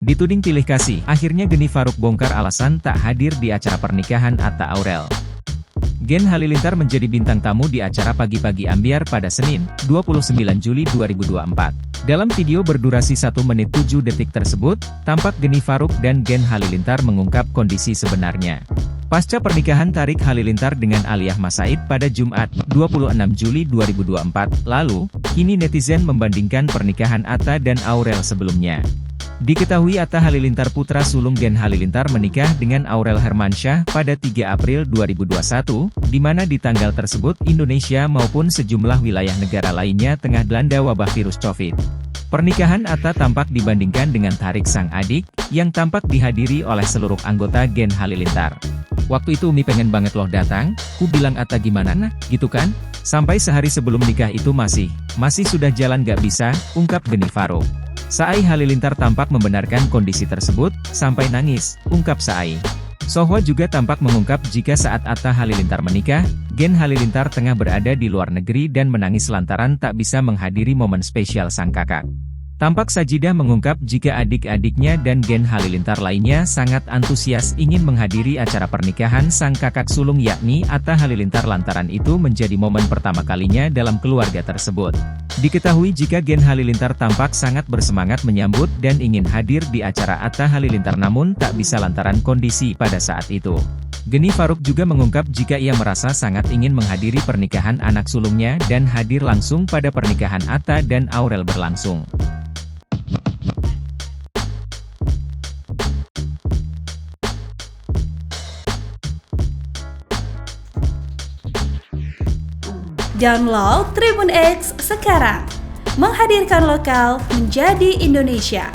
Dituding pilih kasih, akhirnya Geni Faruk bongkar alasan tak hadir di acara pernikahan Atta Aurel. Gen Halilintar menjadi bintang tamu di acara Pagi-Pagi Ambyar pada Senin, 29 Juli 2024. Dalam video berdurasi 1 menit 7 detik tersebut, tampak Geni Faruk dan Gen Halilintar mengungkap kondisi sebenarnya. Pasca pernikahan Tarik Halilintar dengan Aliyah Mas Said pada Jumat, 26 Juli 2024, lalu, kini netizen membandingkan pernikahan Atta dan Aurel sebelumnya. Diketahui Atta Halilintar putra sulung Gen Halilintar menikah dengan Aurel Hermansyah pada 3 April 2021, di mana di tanggal tersebut Indonesia maupun sejumlah wilayah negara lainnya tengah dilanda wabah virus COVID. Pernikahan Atta tampak dibandingkan dengan Tarik sang adik, yang tampak dihadiri oleh seluruh anggota Gen Halilintar. Waktu itu Umi pengen banget loh datang, ku bilang Atta gimana nah, gitu kan? Sampai sehari sebelum nikah itu masih sudah jalan gak bisa, ungkap Geni Faruk. Saai Halilintar tampak membenarkan kondisi tersebut, sampai nangis, ungkap Saai. Sohwa juga tampak mengungkap jika saat Atta Halilintar menikah, Gen Halilintar tengah berada di luar negeri dan menangis lantaran tak bisa menghadiri momen spesial sang kakak. Tampak Sajidah mengungkap jika adik-adiknya dan Gen Halilintar lainnya sangat antusias ingin menghadiri acara pernikahan sang kakak sulung yakni Atta Halilintar lantaran itu menjadi momen pertama kalinya dalam keluarga tersebut. Diketahui jika Gen Halilintar tampak sangat bersemangat menyambut dan ingin hadir di acara Atta Halilintar namun tak bisa lantaran kondisi pada saat itu. Geni Faruk juga mengungkap jika ia merasa sangat ingin menghadiri pernikahan anak sulungnya dan hadir langsung pada pernikahan Atta dan Aurel berlangsung. Download Tribun X sekarang, menghadirkan lokal menjadi Indonesia.